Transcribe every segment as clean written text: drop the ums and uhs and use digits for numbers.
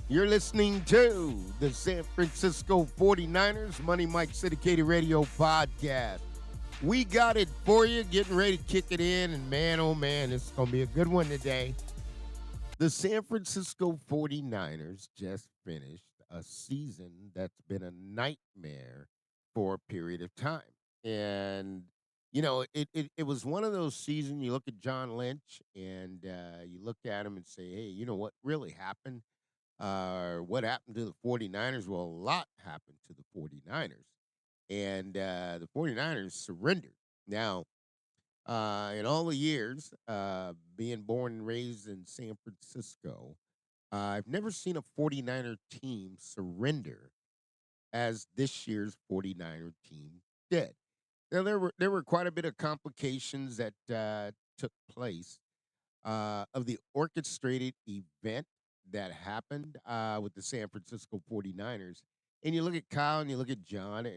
You're listening to the San Francisco 49ers Money Mike Syndicated Radio Podcast. We got it for you, getting ready to kick it in, and man, oh man, it's going to be a good one today. The San Francisco 49ers just finished a season that's been a nightmare for a period of time. And, it was one of those seasons you look at John Lynch and you look at him and say, hey, you know what really happened? What happened to the 49ers? Well, a lot happened to the 49ers. And the 49ers surrendered. Now, in all the years being born and raised in San Francisco, I've never seen a 49er team surrender as this year's 49er team did. Now, there were quite a bit of complications that took place of the orchestrated event that happened with the San Francisco 49ers. And you look at Kyle and you look at John,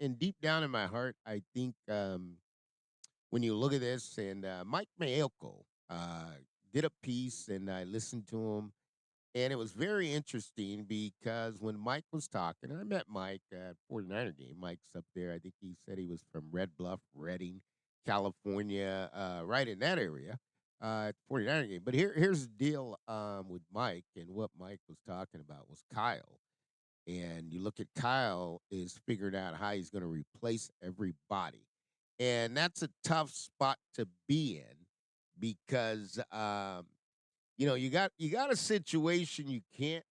and deep down in my heart, I think when you look at this, and Mike Maelko did a piece, and I listened to him, and it was very interesting because when Mike was talking, and I met Mike at 49er game. Mike's up there. I think he said he was from Red Bluff, Redding, California, right in that area at the 49er game. But here's the deal with Mike, and what Mike was talking about was Kyle. And you look at Kyle is figuring out how he's going to replace everybody. And that's a tough spot to be in because you got a situation you can't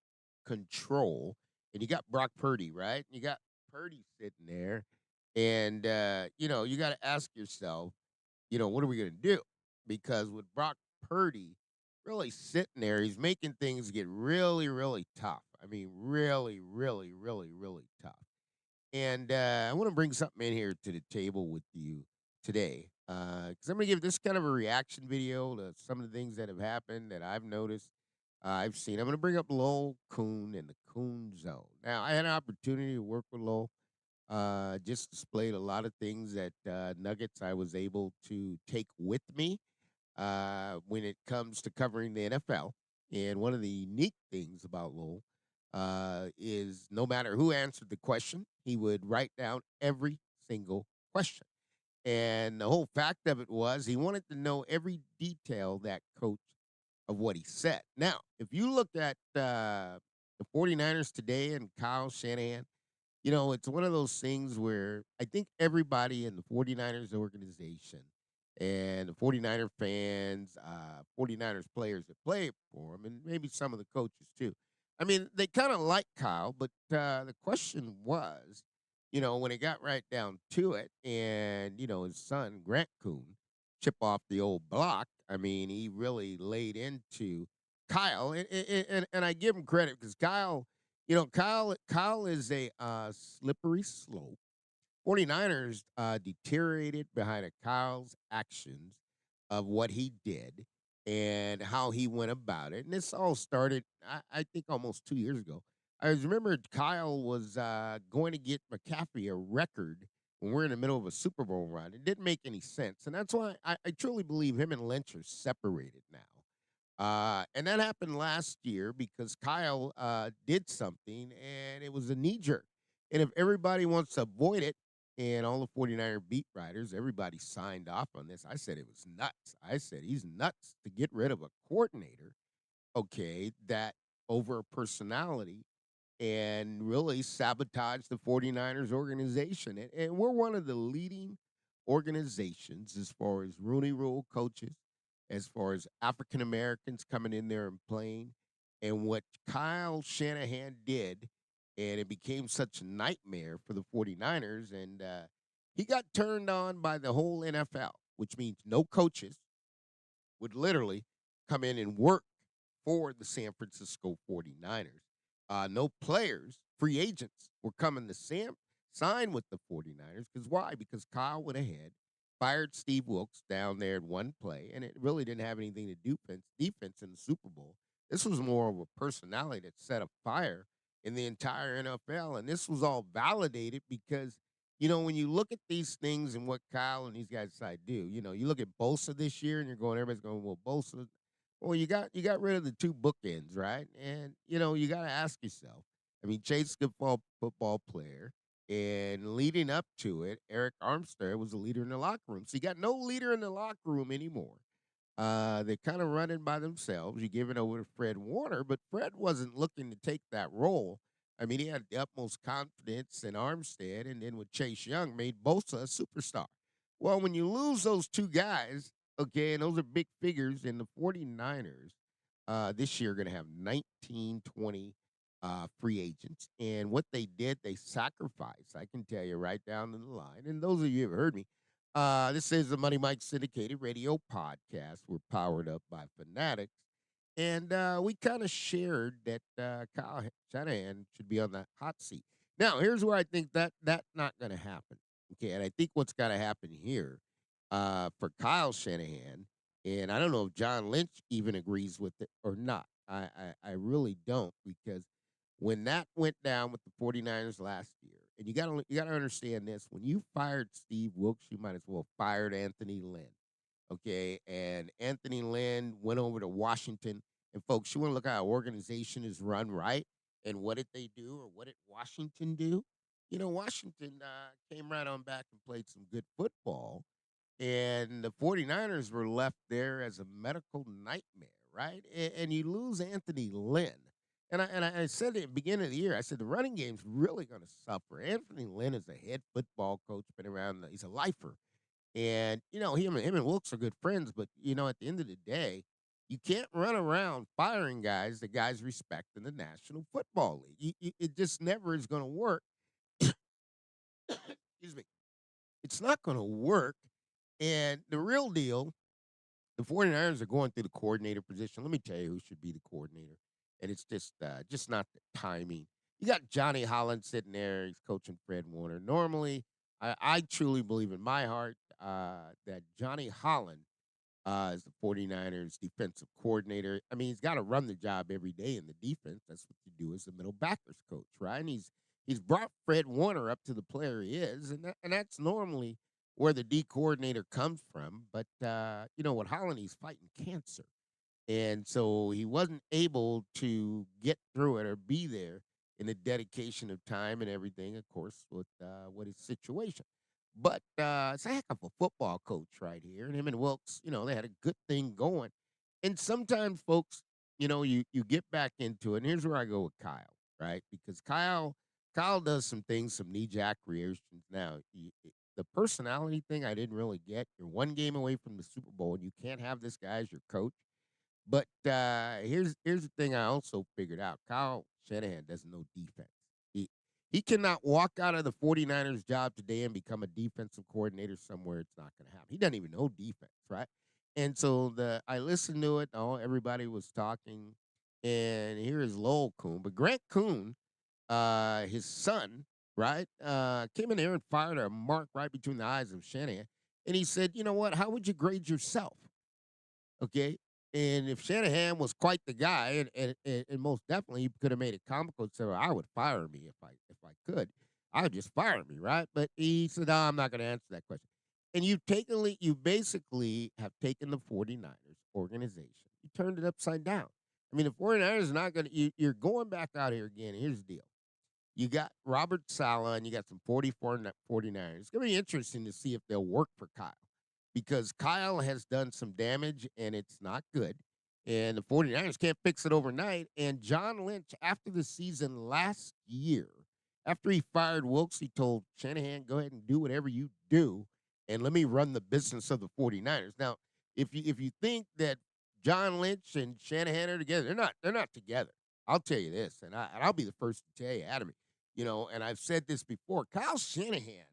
control, and you got Brock Purdy, right? You got Purdy sitting there, and you got to ask yourself, what are we gonna do? Because with Brock Purdy really sitting there, he's making things get really, really tough. I mean, really, really, really, really tough. And I want to bring something in here to the table with you today. Because I'm going to give this kind of a reaction video to some of the things that have happened that I've noticed, I've seen. I'm going to bring up Lowell Kuhn and the Kuhn Zone. Now, I had an opportunity to work with Lowell. Just displayed a lot of things that nuggets I was able to take with me when it comes to covering the NFL. And one of the unique things about Lowell is no matter who answered the question, he would write down every single question. And the whole fact of it was he wanted to know every detail that coach of what he said. Now, if you look at the 49ers today and Kyle Shanahan, it's one of those things where I think everybody in the 49ers organization and the 49er fans, 49ers players that play for him, and maybe some of the coaches too. I mean, they kind of like Kyle, but the question was, when it got right down to it, and, his son, Grant Coon, chip off the old block, I mean, he really laid into Kyle. And I give him credit because Kyle is a slippery slope. 49ers deteriorated behind a Kyle's actions of what he did and how he went about it. And this all started, I think, almost 2 years ago. I remember Kyle was going to get McCaffrey a record when we're in the middle of a Super Bowl run. It didn't make any sense. And that's why I truly believe him and Lynch are separated now. And that happened last year because Kyle did something and it was a knee jerk. And if everybody wants to avoid it, and all the 49er beat writers, everybody signed off on this. I said it was nuts. I said he's nuts to get rid of a coordinator, okay, that over a personality and really sabotage the 49ers organization. And we're one of the leading organizations as far as Rooney Rule coaches, as far as African Americans coming in there and playing. And what Kyle Shanahan did, and it became such a nightmare for the 49ers. And he got turned on by the whole NFL, which means no coaches would literally come in and work for the San Francisco 49ers. No players, free agents, were coming to sign with the 49ers. Because why? Because Kyle went ahead, fired Steve Wilkes down there in one play, and it really didn't have anything to do with defense in the Super Bowl. This was more of a personality that set a fire in the entire NFL. And this was all validated because, when you look at these things and what Kyle and these guys decide to do, you look at Bosa this year and you're going, everybody's going, well, Bosa. Well, you got rid of the two bookends, right? And you got to ask yourself. I mean, Chase good football player, and leading up to it, Eric Armstead was a leader in the locker room. So you got no leader in the locker room anymore. They're kind of running by themselves. You give it over to Fred Warner, but Fred wasn't looking to take that role. I mean, he had the utmost confidence in Armstead, and then with Chase Young, made Bosa a superstar. Well, when you lose those two guys, okay, and those are big figures, and the 49ers this year are going to have 19, 20 free agents. And what they did, they sacrificed, I can tell you right down to the line. And those of you who have heard me, this is the Money Mike Syndicated Radio Podcast. We're powered up by Fanatics. And we kind of shared that Kyle Shanahan should be on the hot seat. Now, here's where I think that's not going to happen. Okay, and I think what's got to happen here for Kyle Shanahan, and I don't know if John Lynch even agrees with it or not. I really don't, because when that went down with the 49ers last year, and you gotta understand this, when you fired Steve Wilkes, you might as well fired Anthony Lynn. Okay. And Anthony Lynn went over to Washington. And folks, you want to look how an organization is run, right? And what did they do, or what did Washington do? Washington came right on back and played some good football, and the 49ers were left there as a medical nightmare, right? And you lose Anthony Lynn. And I said at the beginning of the year, I said the running game's really going to suffer. Anthony Lynn is a head football coach, been around, he's a lifer. And, him and Wilkes are good friends, but, at the end of the day, you can't run around firing guys that guys respect in the National Football League. It just never is going to work. Excuse me. It's not going to work. And the real deal, the 49ers are going through the coordinator position. Let me tell you who should be the coordinator. And it's just not the timing. You got Johnny Holland sitting there. He's coaching Fred Warner. Normally, I truly believe in my heart that Johnny Holland is the 49ers defensive coordinator. I mean, he's got to run the job every day in the defense. That's what you do as the middle backers coach, right? And he's brought Fred Warner up to the player he is, and that's normally where the D coordinator comes from. But with Holland, he's fighting cancer, and so he wasn't able to get through it or be there in the dedication of time and everything, of course, with his situation. But it's a heck of a football coach right here. And him and Wilkes, they had a good thing going. And sometimes, folks, you get back into it. And here's where I go with Kyle, right? Because Kyle does some things, some knee jack reactions. Now, the personality thing I didn't really get. You're one game away from the Super Bowl, and you can't have this guy as your coach. But here's the thing I also figured out. Kyle Shanahan doesn't know defense. He he cannot walk out of the 49ers job today and become a defensive coordinator somewhere. It's not going to happen. He doesn't even know defense, right? And so I listened to it. Oh, everybody was talking, and here is Lowell Kuhn. But Grant Kuhn, his son, right, came in there and fired a mark right between the eyes of Shanahan. And he said, you know what? How would you grade yourself? Okay. And if Shanahan was quite the guy, and most definitely he could have made it comical and said, well, I would fire me if I could. I would just fire me, right? But he said, no, I'm not going to answer that question. And you basically have taken the 49ers organization. You turned it upside down. I mean, the 49ers are not going to, you're going back out here again. Here's the deal. You got Robert Saleh and you got some 49ers. It's going to be interesting to see if they'll work for Kyle, because Kyle has done some damage and it's not good. And the 49ers can't fix it overnight. And John Lynch, after the season last year, after he fired Wilkes, he told Shanahan, go ahead and do whatever you do and let me run the business of the 49ers. Now, if you think that John Lynch and Shanahan are together, they're not together. I'll tell you this, and I'll be the first to tell you, Adam, and I've said this before. Kyle Shanahan,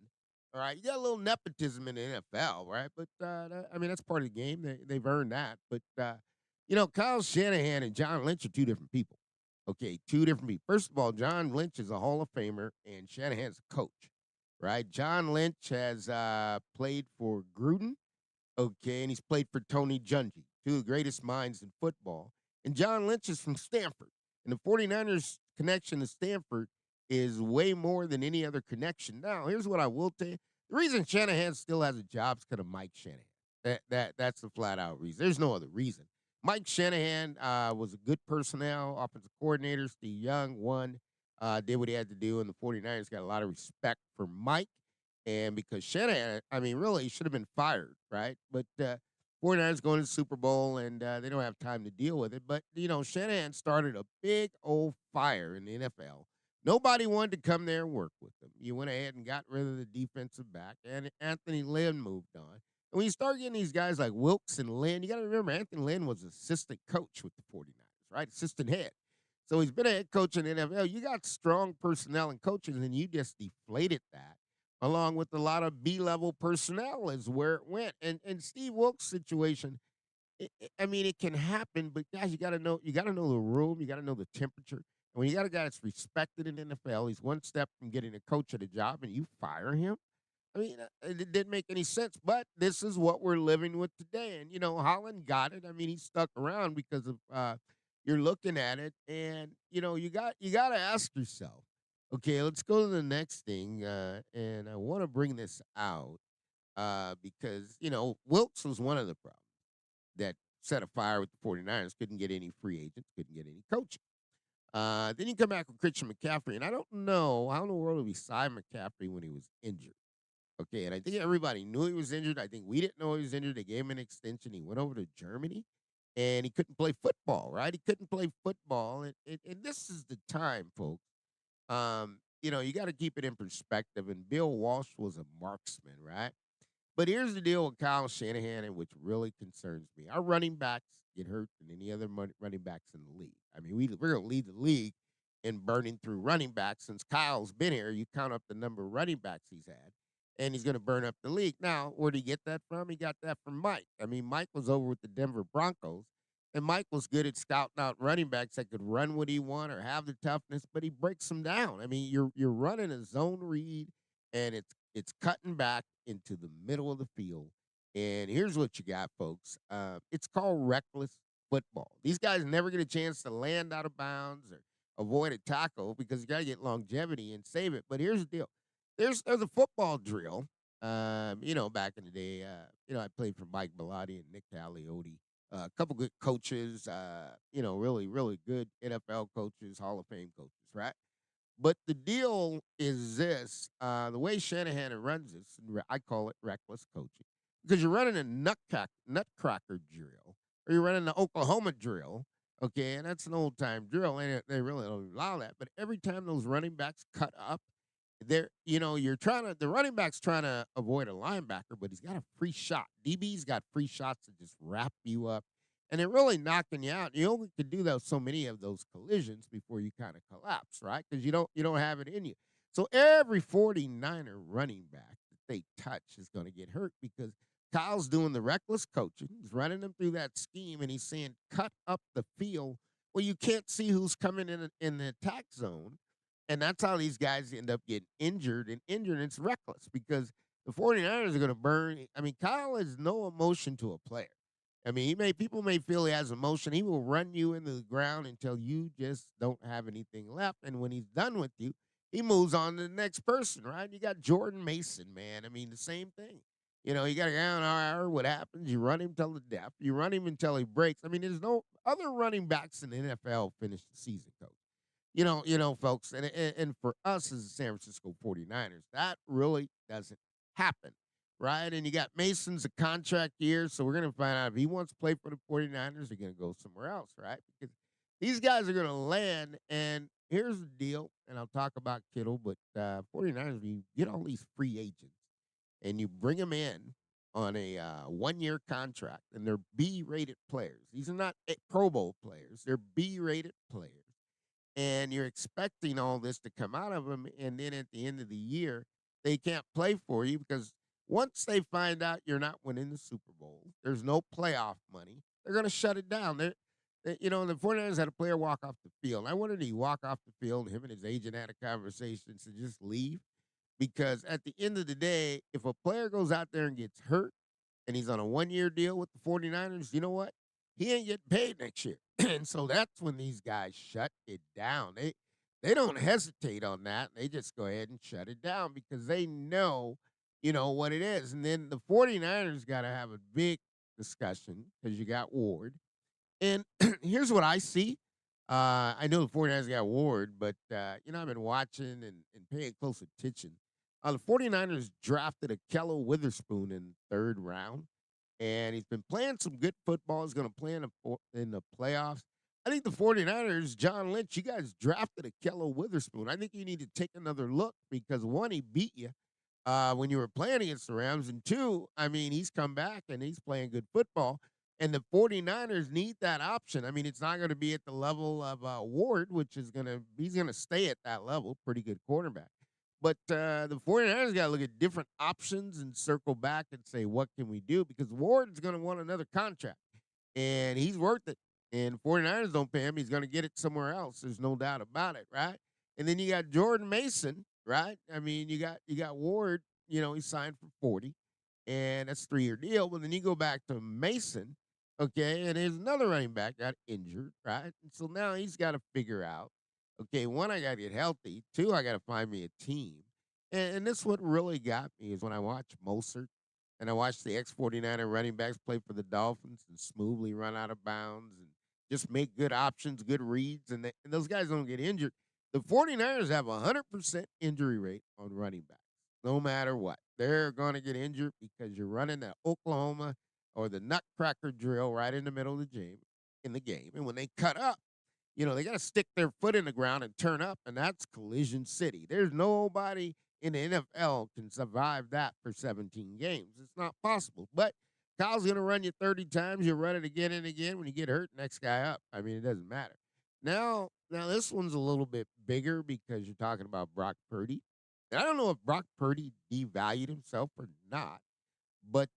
all right, you got a little nepotism in the NFL, right? But I mean, that's part of the game. They've earned that. But Kyle Shanahan and John Lynch are two different people. Okay, two different people. First of all, John Lynch is a Hall of Famer, and Shanahan's a coach, right? John Lynch has played for Gruden, okay, and he's played for Tony Dungy, two of the greatest minds in football. And John Lynch is from Stanford, and the 49ers connection to Stanford is way more than any other connection. Now, here's what I will tell you. The reason Shanahan still has a job is because of Mike Shanahan. That's the flat out reason. There's no other reason. Mike Shanahan was a good personnel, offensive coordinator. Steve Young won, did what he had to do, and the 49ers got a lot of respect for Mike. And because Shanahan, I mean, really, he should have been fired, right? But 49ers going to the Super Bowl, and they don't have time to deal with it. But, Shanahan started a big old fire in the NFL. Nobody wanted to come there and work with him. You went ahead and got rid of the defensive back, and Anthony Lynn moved on. And when you start getting these guys like Wilkes and Lynn, you got to remember Anthony Lynn was assistant coach with the 49ers, right? Assistant head. So he's been a head coach in the NFL. You got strong personnel and coaches, and you just deflated that along with a lot of B-level personnel is where it went. And Steve Wilkes' situation, I mean, it can happen, but guys, you got to know the room, you got to know the temperature. And when you got a guy that's respected in the NFL, he's one step from getting a coach at a job, and you fire him. I mean, it didn't make any sense, but this is what we're living with today. And Holland got it. I mean, he stuck around because of you're looking at it, and you got to ask yourself, okay, let's go to the next thing, and I want to bring this out because Wilkes was one of the problems that set a fire with the 49ers. Couldn't get any free agents, couldn't get any coaching. Then you come back with Christian McCaffrey, and I don't know how in the world did we sign McCaffrey when he was injured. Okay, and I think everybody knew he was injured. I think we didn't know he was injured. They gave him an extension. He went over to Germany, and he couldn't play football. Right? He couldn't play football, and this is the time, folks. You got to keep it in perspective. And Bill Walsh was a marksman, right? But here's the deal with Kyle Shanahan, and which really concerns me. Our running backs get hurt than any other running backs in the league. I mean, we're going to lead the league in burning through running backs. Since Kyle's been here, you count up the number of running backs he's had, and he's going to burn up the league. Now, where did he get that from? He got that from Mike. I mean, Mike was over with the Denver Broncos, and Mike was good at scouting out running backs that could run what he want or have the toughness, but he breaks them down. I mean, you're running a zone read, and it's cutting back into the middle of the field. And here's what you got, folks. It's called reckless football. These guys never get a chance to land out of bounds or avoid a tackle because you got to get longevity and save it. But here's the deal: there's a football drill. Back in the day, I played for Mike Bellotti and Nick Aliotti. A couple good coaches, really, really good NFL coaches, Hall of Fame coaches, right? But the deal is this: the way Shanahan runs this, I call it reckless coaching, because you're running a nutcracker drill, or you're running the Oklahoma drill. Okay, and that's an old time drill, and they really don't allow that. But every time those running backs cut up, the running back's trying to avoid a linebacker, but he's got a free shot. DB's got free shots to just wrap you up, and they're really knocking you out. You only can do those so many of those collisions before you kind of collapse, right? Because you don't have it in you. So every 49er running back that they touch is going to get hurt because Kyle's doing the reckless coaching. He's running them through that scheme, and he's saying cut up the field. Well, you can't see who's coming in the attack zone, and that's how these guys end up getting injured. And it's reckless because the 49ers are going to burn. I mean, Kyle has no emotion to a player. I mean, people may feel he has emotion. He will run you into the ground until you just don't have anything left. And when he's done with you, he moves on to the next person, right? You got Jordan Mason, man. I mean, the same thing. You got a guy on IR. What happens? You run him till the death. You run him until he breaks. I mean, there's no other running backs in the NFL finish the season, coach. Folks, and for us as the San Francisco 49ers, that really doesn't happen, right? And you got Mason's a contract year, so we're going to find out if he wants to play for the 49ers, they're going to go somewhere else, right? Because these guys are going to land, and here's the deal, and I'll talk about Kittle, but 49ers, you get all these free agents, and you bring them in on a one-year contract, and they're B-rated players. These are not Pro Bowl players. They're B-rated players, and you're expecting all this to come out of them, and then at the end of the year, they can't play for you because once they find out you're not winning the Super Bowl, there's no playoff money. They're going to shut it down. The 49ers had a player walk off the field. I wondered, did he walk off the field? Him and his agent had a conversation to just leave because at the end of the day, if a player goes out there and gets hurt and he's on a one-year deal with the 49ers, you know what? He ain't getting paid next year. And so that's when these guys shut it down. They don't hesitate on that. They just go ahead and shut it down because they know, what it is. And then the 49ers got to have a big discussion because you got Ward. And here's what I see. I know the 49ers got Ward, but, I've been watching and paying close attention. The 49ers drafted a Kello Witherspoon in the third round, and he's been playing some good football. He's going to play in the playoffs. I think the 49ers, John Lynch, you guys drafted a Kello Witherspoon. I think you need to take another look because, one, he beat you when you were playing against the Rams. And two, I mean, he's come back and he's playing good football. And the 49ers need that option. I mean, it's not going to be at the level of Ward, which is he's going to stay at that level. Pretty good quarterback. But the 49ers got to look at different options and circle back and say, what can we do? Because Ward's going to want another contract and he's worth it. And 49ers don't pay him, he's going to get it somewhere else. There's no doubt about it, right? And then you got Jordan Mason, right? I mean, you got Ward, he signed for 40 and that's a 3-year deal. But then you go back to Mason, okay, and there's another running back got injured, right? And so now he's got to figure out, okay, one, I got to get healthy. Two, I got to find me a team. And this what really got me is when I watched Mostert and I watched the ex-49er running backs play for the Dolphins and smoothly run out of bounds and just make good options, good reads, and those guys don't get injured. The 49ers have a 100% injury rate on running backs, no matter what. They're going to get injured because you're running the Oklahoma or the Nutcracker drill right in the middle of the game. And when they cut up, they got to stick their foot in the ground and turn up, and that's collision city. There's nobody in the NFL can survive that for 17 games. It's not possible. But Kyle's going to run you 30 times. You run it again and again. When you get hurt, next guy up. I mean, it doesn't matter. Now this one's a little bit bigger because you're talking about Brock Purdy. And I don't know if Brock Purdy devalued himself or not. But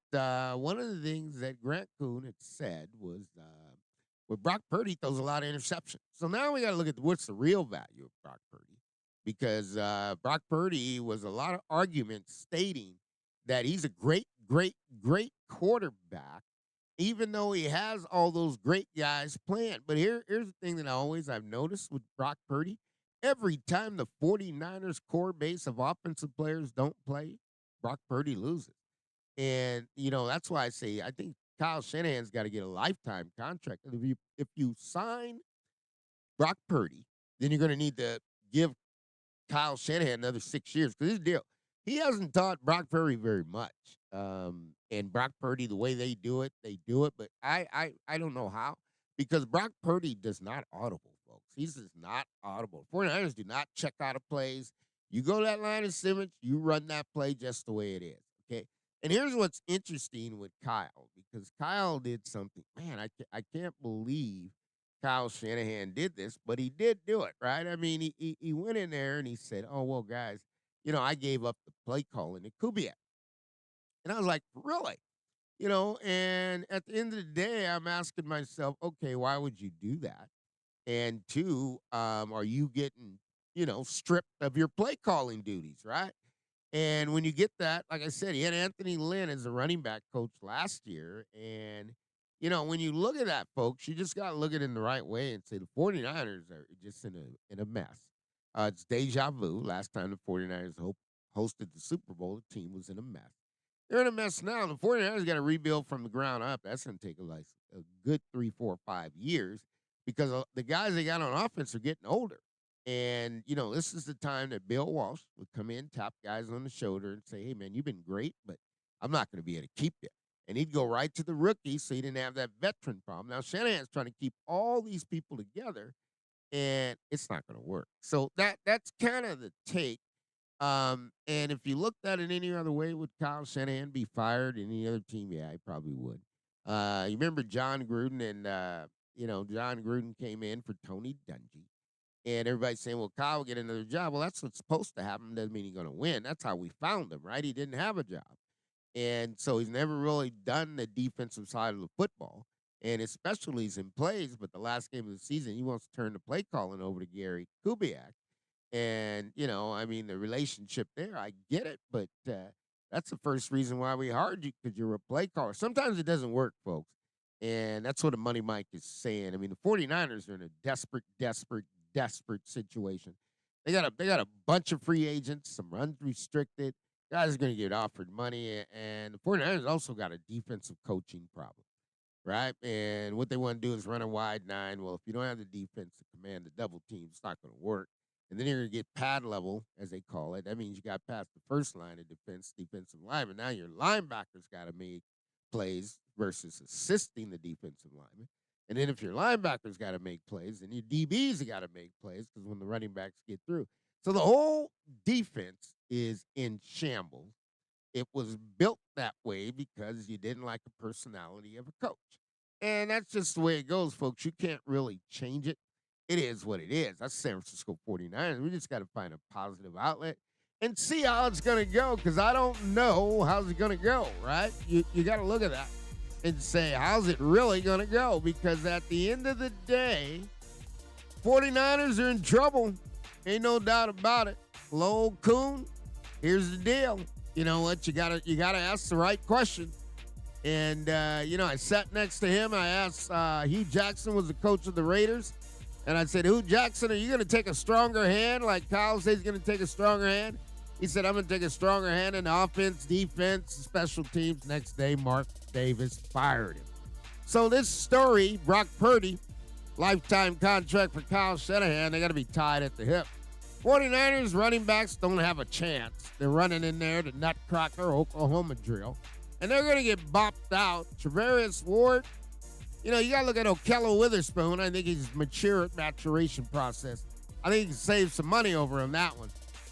one of the things that Grant Coon had said was with Brock Purdy throws a lot of interceptions. So now we got to look at what's the real value of Brock Purdy because Brock Purdy was a lot of arguments stating that he's a great, great, great quarterback, even though he has all those great guys playing. But here's the thing that I've noticed with Brock Purdy. Every time the 49ers core base of offensive players don't play, Brock Purdy loses. And that's why I say I think Kyle Shanahan's got to get a lifetime contract. If you sign Brock Purdy, then you're going to need to give Kyle Shanahan another 6 years because his deal. He hasn't taught Brock Purdy very much. And Brock Purdy, the way they do it, But I don't know how because Brock Purdy does not audible, folks. He's just not audible. 49ers do not check out of plays. You go to that line of scrimmage, you run that play just the way it is. Okay. And here's what's interesting with Kyle because Kyle did something. Man, I can't believe Kyle Shanahan did this, but he did do it, right? I mean, he went in there and he said, "Oh well, guys, I gave up the play calling to Kubiak," and I was like, "Really?" And at the end of the day, I'm asking myself, "Okay, why would you do that?" And two, are you getting stripped of your play calling duties, right? And when you get that, like I said, he had Anthony Lynn as the running back coach last year. And, when you look at that, folks, you just got to look at it in the right way and say the 49ers are just in a mess. It's deja vu. Last time the 49ers hosted the Super Bowl, the team was in a mess. They're in a mess now. The 49ers got to rebuild from the ground up. That's going to take a good 3, 4, 5 years because the guys they got on offense are getting older. And, this is the time that Bill Walsh would come in, tap guys on the shoulder, and say, "Hey, man, you've been great, but I'm not going to be able to keep you." And he'd go right to the rookies so he didn't have that veteran problem. Now, Shanahan's trying to keep all these people together, and it's not going to work. So that's kind of the take. And if you looked at it any other way, would Kyle Shanahan be fired in any other team? Yeah, he probably would. You remember John Gruden and, John Gruden came in for Tony Dungy. And everybody's saying, well, Kyle will get another job. Well, that's what's supposed to happen. Doesn't mean he's going to win. That's how we found him, right? He didn't have a job. And so he's never really done the defensive side of the football. And his specialties in plays, but the last game of the season, he wants to turn the play calling over to Gary Kubiak. And, I mean, the relationship there, I get it, but that's the first reason why we hired you because you're a play caller. Sometimes it doesn't work, folks. And that's what the Money Mike is saying. I mean, the 49ers are in a desperate, desperate, desperate situation. They got a bunch of free agents, some unrestricted. Guys are going to get offered money. And the 49ers also got a defensive coaching problem. right? And what they want to do is run a wide nine. Well, if you don't have the defense to command the double team, it's not going to work. And then you're going to get pad level, as they call it. That means you got past the first line of defense, defensive lineman. Now your linebackers got to make plays versus assisting the defensive lineman. And then if your linebackers got to make plays, then your DBs got to make plays because when the running backs get through. So the whole defense is in shambles. It was built that way because you didn't like the personality of a coach. And that's just the way it goes, folks. You can't really change it. It is what it is. That's San Francisco 49ers. We just got to find a positive outlet and see how it's going to go because I don't know how's it going to go, right? You got to look at that and say, how's it really going to go? Because at the end of the day, 49ers are in trouble. Ain't no doubt about it. Lowell Coon, here's the deal. You know what? You gotta ask the right question. And I sat next to him. I asked Hugh Jackson was the coach of the Raiders, and I said, Hugh Jackson, are you gonna take a stronger hand like Kyle says he's gonna take a stronger hand? He said, I'm gonna take a stronger hand in offense, defense, special teams. Next day, Mark Davis fired him. So this story, Brock Purdy, lifetime contract for Kyle Shanahan, they got to be tied at the hip. 49ers running backs don't have a chance. They're running in there to Nutcracker, Oklahoma drill, and they're going to get bopped out. Travarius Ward, you got to look at Okello Witherspoon. I think he's mature at maturation process. I think you can save some money over him, that one,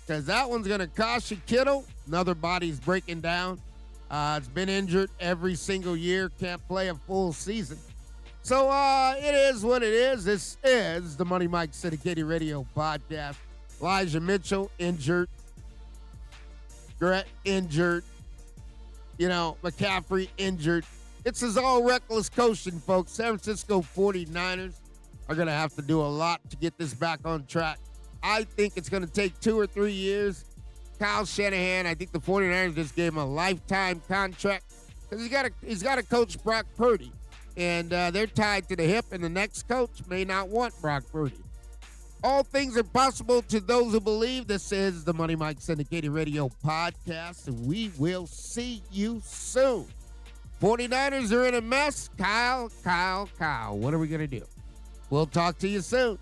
because that one's going to cost you. Kittle, another body's breaking down. It's been injured every single year, can't play a full season. So it is what it is. This is the Money Mike Syndicated Radio Podcast. Elijah Mitchell, injured. Garrett, injured. McCaffrey, injured. This is all reckless coaching, folks. San Francisco 49ers are going to have to do a lot to get this back on track. I think it's going to take 2 or 3 years. Kyle Shanahan, I think the 49ers just gave him a lifetime contract because he's got to coach Brock Purdy. And they're tied to the hip, and the next coach may not want Brock Purdy. All things are possible to those who believe. This is the Money Mike Syndicated Radio Podcast, and we will see you soon. 49ers are in a mess. Kyle, what are we going to do? We'll talk to you soon.